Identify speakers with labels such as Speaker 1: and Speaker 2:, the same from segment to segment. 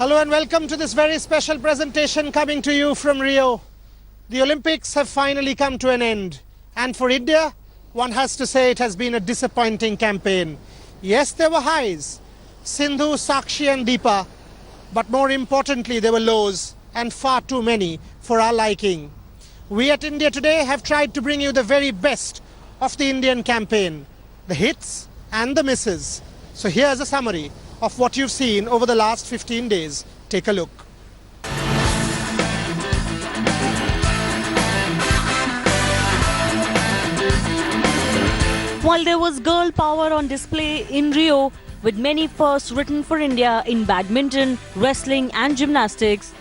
Speaker 1: Hello and welcome to this very special presentation coming to you from Rio. The Olympics have finally come to an end. And for India, one has to say it has been a disappointing campaign. Yes, there were highs. Sindhu, Sakshi and Deepa. But more importantly, there were lows, and far too many for our liking. We at India Today have tried to bring you the very best of the Indian campaign. The hits and the misses. So here's a summary of what you've seen over the last 15 days. Take a look.
Speaker 2: While there was girl power on display in Rio, with many firsts written for India in badminton, wrestling and gymnastics,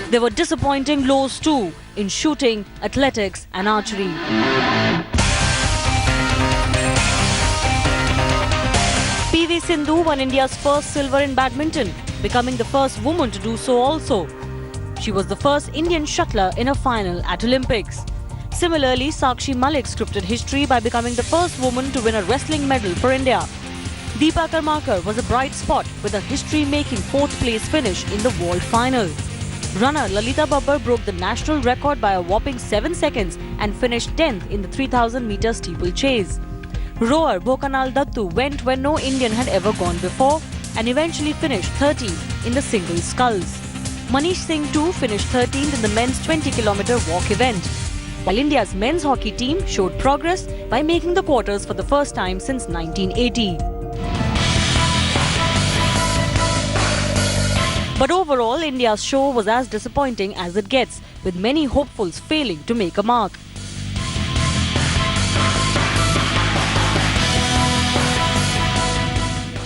Speaker 2: there were disappointing lows too in shooting, athletics and archery. PV Sindhu won India's first silver in badminton, becoming the first woman to do so also. She was the first Indian shuttler in a final at Olympics. Similarly, Sakshi Malik scripted history by becoming the first woman to win a wrestling medal for India. Deepa Karmakar was a bright spot with a history-making fourth place finish in the world final. Runner Lalita Babbar broke the national record by a whopping 7 seconds and finished 10th in the 3000-meter steeplechase. Rower Bhokanal Dattu went where no Indian had ever gone before and eventually finished 13th in the single sculls. Manish Singh too finished 13th in the men's 20-kilometer walk event. While India's men's hockey team showed progress by making the quarters for the first time since 1980. But overall, India's show was as disappointing as it gets, with many hopefuls failing to make a mark.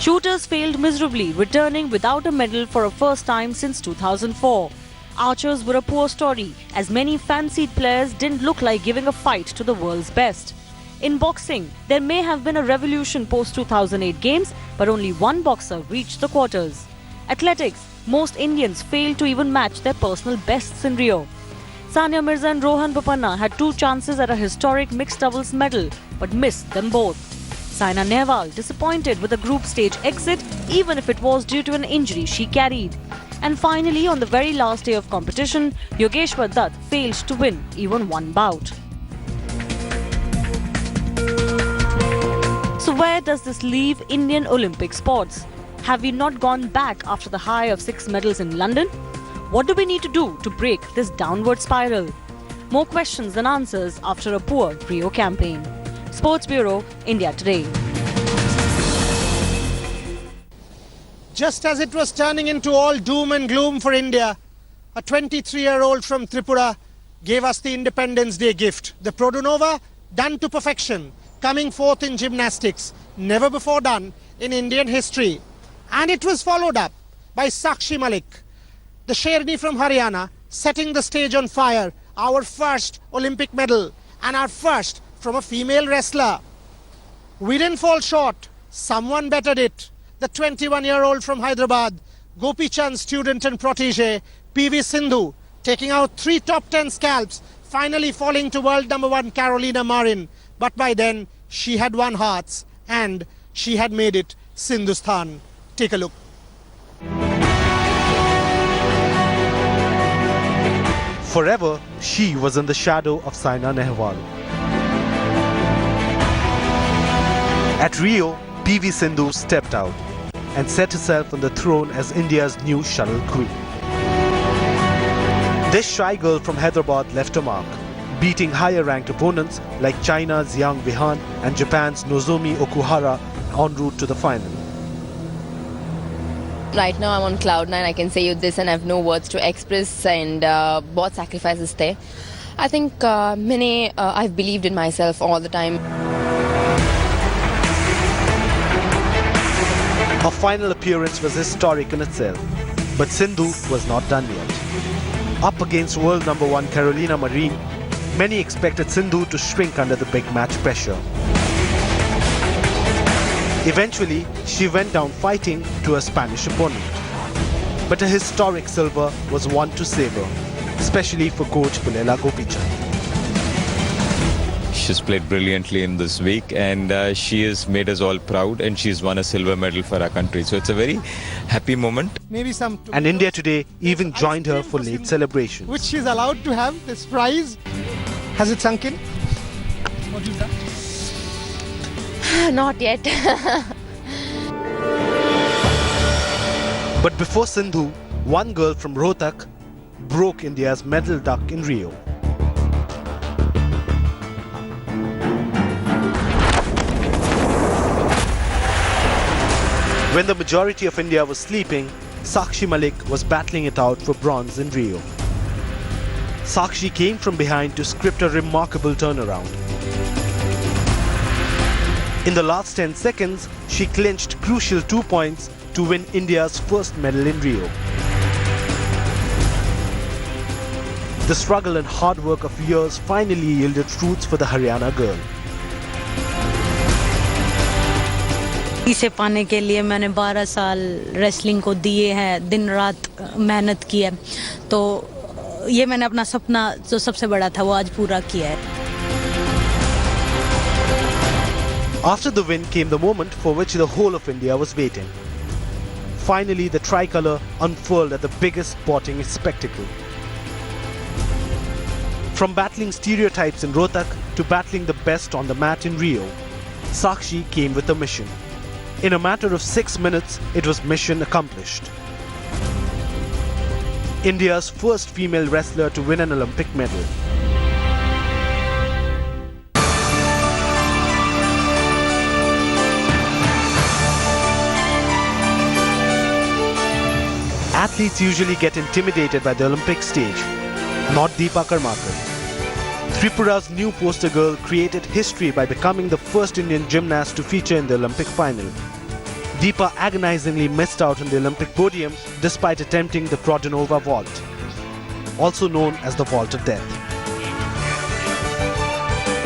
Speaker 2: Shooters failed miserably, returning without a medal for a first time since 2004. Archers were a poor story, as many fancied players didn't look like giving a fight to the world's best. In boxing, there may have been a revolution post-2008 games, but only one boxer reached the quarters. Athletics, most Indians failed to even match their personal bests in Rio. Sania Mirza and Rohan Bopanna had 2 chances at a historic mixed doubles medal, but missed them both. Saina Nehwal disappointed with a group stage exit, even if it was due to an injury she carried. And finally, on the very last day of competition, Yogeshwar Dutt failed to win even one bout. So where does this leave Indian Olympic sports? Have we not gone back after the high of 6 medals in London? What do we need to do to break this downward spiral? More questions than answers after a poor Rio campaign. Sports Bureau, India Today.
Speaker 1: Just as it was turning into all doom and gloom for India, a 23-year-old from Tripura gave us the Independence Day gift. The Produnova, done to perfection, coming forth in gymnastics, never before done in Indian history. And it was followed up by Sakshi Malik, the Sherni from Haryana, setting the stage on fire, our first Olympic medal and our first from a female wrestler. We didn't fall short, someone bettered it. The 21-year-old from Hyderabad, Gopi Chand's student and protege, PV Sindhu, taking out 3 top 10 scalps, finally falling to world number 1 Carolina Marin. But by then, she had won hearts and she had made it Sindhustan. Take a look.
Speaker 3: Forever, she was in the shadow of Saina Nehwal. At Rio, PV Sindhu stepped out and set herself on the throne as India's new shuttle queen. This shy girl from Hyderabad left a mark, beating higher-ranked opponents like China's Yang Weihan and Japan's Nozomi Okuhara en route to the final.
Speaker 4: Right now I'm on cloud 9. I can say you this and I have no words to express, and both sacrifices there. I think I've believed in myself all the time.
Speaker 3: Her final appearance was historic in itself, but Sindhu was not done yet. Up against world number 1 Carolina Marin, many expected Sindhu to shrink under the big match pressure. Eventually, she went down fighting to a Spanish opponent. But a historic silver was one to savor, especially for coach Pulela Gopichand.
Speaker 5: she's played brilliantly in this week, and she has made us all proud, and she's won a silver medal for our country. So it's a very happy moment.
Speaker 1: Maybe some.
Speaker 3: And India Today even joined her for late celebrations.
Speaker 1: Which she's allowed to have, this prize. Has it sunk in? What you've done?
Speaker 4: Not yet.
Speaker 3: But before Sindhu, one girl from Rohith broke India's medal duck in Rio. When the majority of India was sleeping, Sakshi Malik was battling it out for bronze in Rio. Sakshi came from behind to script a remarkable turnaround. In the last 10 seconds, she clinched crucial 2 points to win India's first medal in Rio. The struggle and hard work of years finally yielded fruits for the Haryana girl.
Speaker 6: इसे पाने के लिए मैंने 12 साल wrestling को दिए हैं, दिन रात मेहनत की है, तो ये मैंने अपना सपना जो सबसे बड़ा था वो आज पूरा किया है.
Speaker 3: After the win came the moment for which the whole of India was waiting. Finally, the tricolour unfurled at the biggest sporting spectacle. From battling stereotypes in Rohith to battling the best on the mat in Rio, Sakshi came with a mission. In a matter of 6 minutes, it was mission accomplished. India's first female wrestler to win an Olympic medal. Athletes usually get intimidated by the Olympic stage. Not Deepa Karmakar. Tripura's new poster girl created history by becoming the first Indian gymnast to feature in the Olympic final. Deepa agonizingly missed out on the Olympic podium despite attempting the Prodonova vault, also known as the vault of death.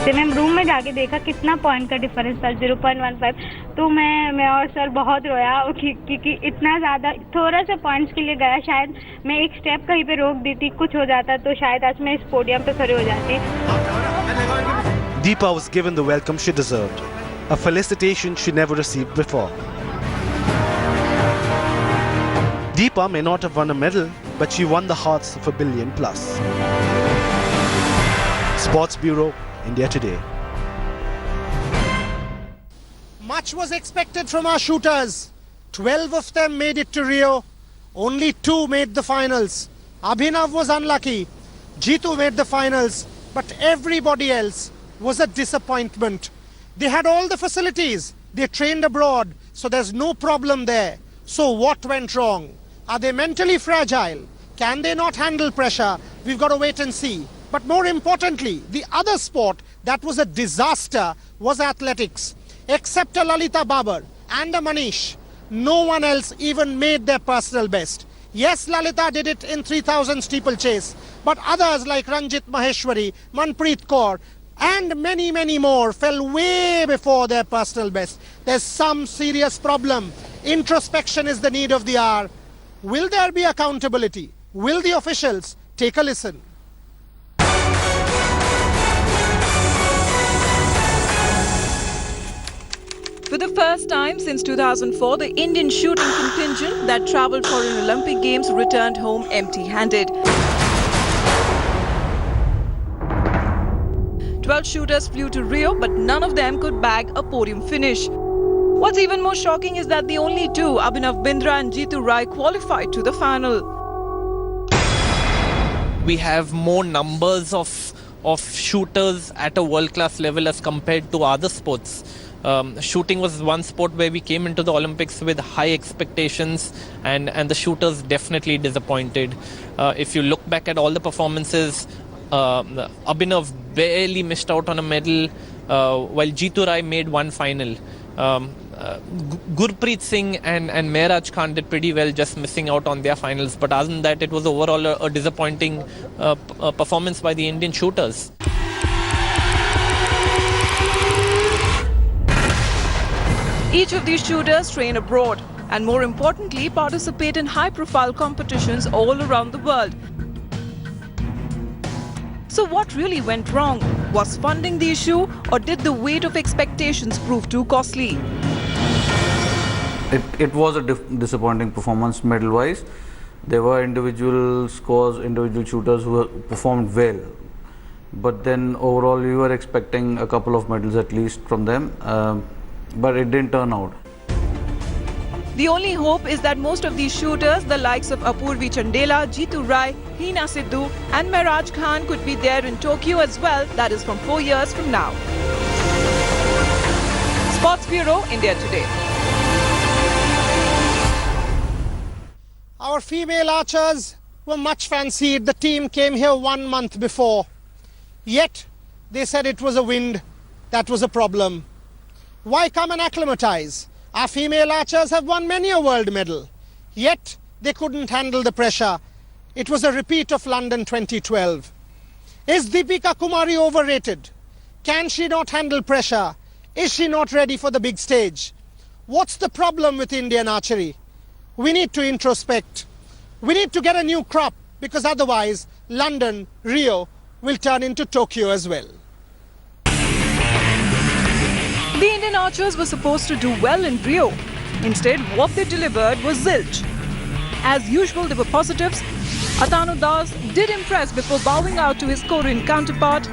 Speaker 7: जब मैं room में जाके देखा कितना point का difference था 0.15, तो मैं और सर बहुत रोया क्योंकि इतना ज़्यादा थोड़ा सा पॉइंट्स के लिए गया. शायद मैं एक स्टेप कहीं पे रोक देती, कुछ हो जाता, तो शायद आज मैं इस पोडियम पे खड़ी हो जाती.
Speaker 3: Deepa was given the welcome she deserved, a felicitation she never received before. Deepa may not have won a medal, but she won the hearts of 1 billion plus. Sports Bureau, India Today.
Speaker 1: Much was expected from our shooters. 12 of them made it to Rio. Only 2 made the finals. Abhinav was unlucky. Jeetu made the finals. But everybody else was a disappointment. They had all the facilities. They trained abroad, so there's no problem there. So what went wrong? Are they mentally fragile? Can they not handle pressure? We've got to wait and see. But more importantly, the other sport that was a disaster was athletics. Except a Lalita Babar and a Manish, no one else even made their personal best. Yes, Lalita did it in 3000 steeplechase, but others like Ranjit Maheshwari, Manpreet Kaur, and many, many more fell way before their personal best. There's some serious problem. Introspection is the need of the hour. Will there be accountability? Will the officials take a listen?
Speaker 8: For the first time since 2004, the Indian shooting contingent that travelled for an Olympic Games returned home empty-handed. 12 shooters flew to Rio, but none of them could bag a podium finish. What's even more shocking is that the only 2, Abhinav Bindra and Jeetu Rai, qualified to the final.
Speaker 9: We have more numbers of shooters at a world-class level as compared to other sports. Shooting was one sport where we came into the Olympics with high expectations, and the shooters definitely disappointed. If you look back at all the performances, Abhinav barely missed out on a medal, while Jeetu Rai made one final. Gurpreet Singh and Mehraj Khan did pretty well, just missing out on their finals. But other than that, it was overall a disappointing performance by the Indian shooters.
Speaker 8: Each of these shooters train abroad and, more importantly, participate in high-profile competitions all around the world. So what really went wrong? Was funding the issue, or did the weight of expectations prove too costly?
Speaker 10: It was a disappointing performance medal-wise. There were individual scores, individual shooters who performed well. But then overall we were expecting a couple of medals at least from them, but it didn't turn out.
Speaker 8: The only hope is that most of these shooters, the likes of Apurvi Chandela, Jeetu Rai, Hina Sidhu and Mehraj Khan could be there in Tokyo as well, that is from 4 years from now. Sports Bureau, India Today.
Speaker 1: Our female archers were much fancied. The team came here 1 month before. Yet, they said it was a wind that was a problem. Why come and acclimatize? Our female archers have won many a world medal. Yet, they couldn't handle the pressure. It was a repeat of London 2012. Is Deepika Kumari overrated? Can she not handle pressure? Is she not ready for the big stage? What's the problem with Indian archery? We need to introspect. We need to get a new crop, because otherwise London, Rio will turn into Tokyo as well.
Speaker 8: The Indian archers were supposed to do well in Rio. Instead, what they delivered was zilch. As usual, there were positives. Atanu Das did impress before bowing out to his Korean counterpart.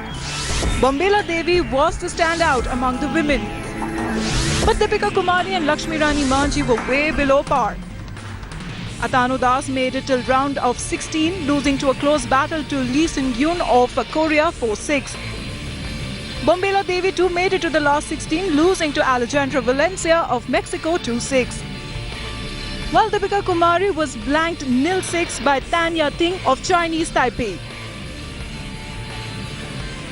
Speaker 8: Bambela Devi was the standout among the women. But Deepika Kumari and Lakshmi Rani Manji were way below par. Atanu Das made it till round of 16, losing to a close battle to Lee Seung-yoon of Korea 4-6. Bambela Devi too made it to the last 16, losing to Alejandra Valencia of Mexico 2-6. While Deepika Kumari was blanked 0-6 by Tanya Ting of Chinese Taipei.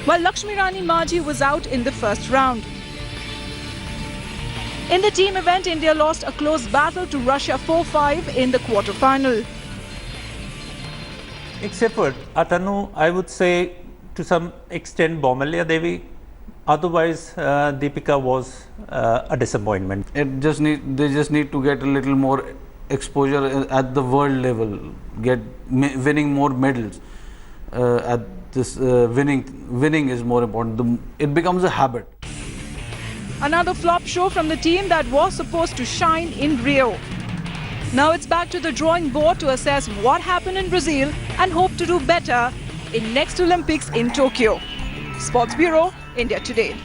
Speaker 8: While Lakshmi Rani Manji was out in the first round. In the team event, India lost a close battle to Russia 4-5 in the quarter-final.
Speaker 11: Except for Atanu, I would say to some extent Bambela Devi. Otherwise, Deepika was a disappointment.
Speaker 10: They just need to get a little more exposure at the world level, winning more medals. At this winning is more important. It becomes a habit.
Speaker 8: Another flop show from the team that was supposed to shine in Rio. Now it's back to the drawing board to assess what happened in Brazil and hope to do better in next Olympics in Tokyo. Sports Bureau, India Today.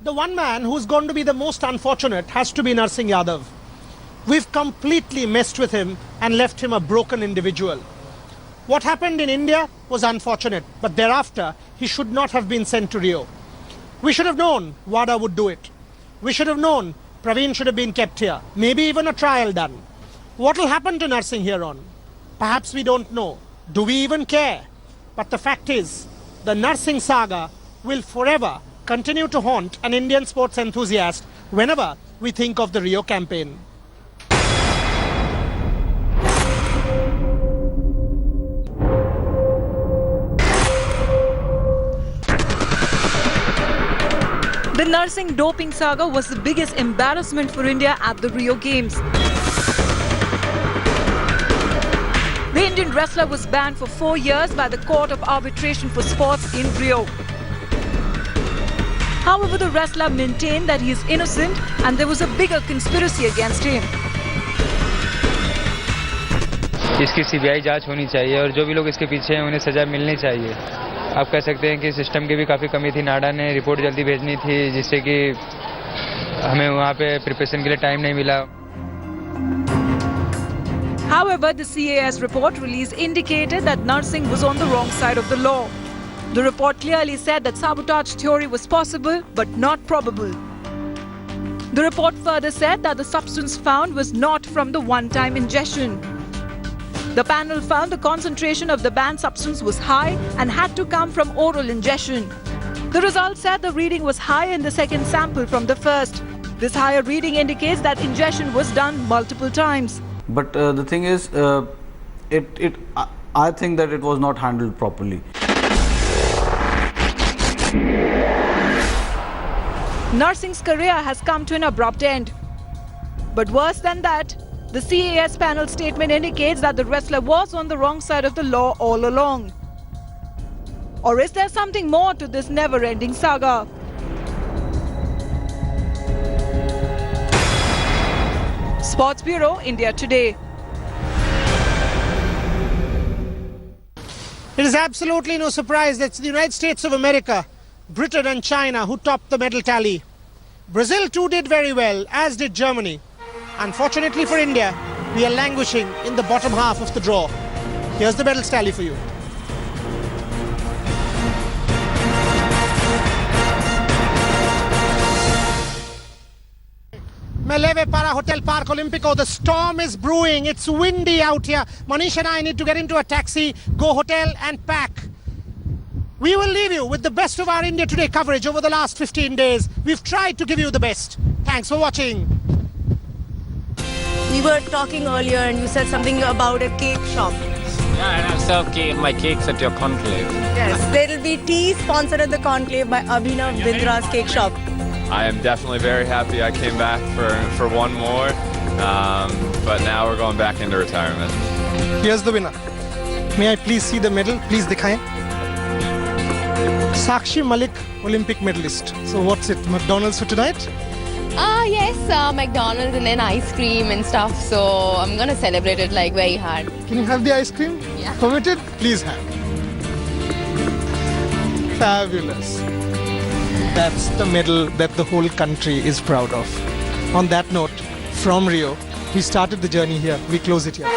Speaker 1: The one man who's going to be the most unfortunate has to be Narsingh Yadav. We've completely messed with him and left him a broken individual. What happened in India was unfortunate, but thereafter he should not have been sent to Rio. We should have known WADA would do it. We should have known Praveen should have been kept here. Maybe even a trial done. What will happen to Narsingh here on? Perhaps we don't know. Do we even care? But the fact is, the Narsingh saga will forever continue to haunt an Indian sports enthusiast whenever we think of the Rio campaign.
Speaker 8: The Narsingh doping saga was the biggest embarrassment for India at the Rio Games. The Indian wrestler was banned for 4 years by the Court of Arbitration for Sports in Rio. However, the wrestler maintained that he is innocent and there was a bigger conspiracy against him.
Speaker 12: इसकी CBI जांच होनी चाहिए और जो भी लोग इसके पीछे हैं उन्हें सजा मिलनी चाहिए। आप कह सकते हैं कि सिस्टम की भी काफ़ी कमी थी। नाडा ने रिपोर्ट जल्दी भेजनी थी जिससे कि हमें वहाँ पे प्रिपरेशन के लिए टाइम नहीं मिला।
Speaker 8: However, the CAS report released indicated that Narsingh was on the wrong side of the law. The report clearly said that sabotage theory was possible but not probable. The report further said that the substance found was not from the one-time ingestion. The panel found the concentration of the banned substance was high and had to come from oral ingestion. The results said the reading was high in the second sample from the first. This higher reading indicates that ingestion was done multiple times.
Speaker 10: But the thing is, I think that it was not handled properly.
Speaker 8: Narsingh's career has come to an abrupt end. But worse than that, the CAS panel statement indicates that the wrestler was on the wrong side of the law all along. Or is there something more to this never-ending saga? Sports Bureau, India Today.
Speaker 1: It is absolutely no surprise that it's the United States of America, Britain and China who topped the medal tally. Brazil too did very well, as did Germany. Unfortunately for India, we are languishing in the bottom half of the draw. Here's the medals tally for you. Meleve para Hotel Park Olympico. The storm is brewing. It's windy out here. Manish and I need to get into a taxi, go hotel and pack. We will leave you with the best of our India Today coverage over the last 15 days. We've tried to give you the best. Thanks for watching.
Speaker 13: We were talking earlier and you said something about a cake shop.
Speaker 14: Yeah, and I'll serve my cakes at your conclave.
Speaker 13: Yes, there will be tea sponsored at the conclave by Abhinav Bindra's cake shop.
Speaker 15: I am definitely very happy I came back for one more, but now we're going back into retirement.
Speaker 1: Here's the winner. May I please see the medal? Please dikhaye. Sakshi Malik, Olympic medalist. So what's it, McDonald's for tonight?
Speaker 4: Yes, McDonald's and then ice cream and stuff. So I'm gonna celebrate it like very hard.
Speaker 1: Can you have the ice cream?
Speaker 4: Yeah.
Speaker 1: Permitted? Please have. Fabulous. That's the medal that the whole country is proud of. On that note, from Rio, we started the journey here. We close it here.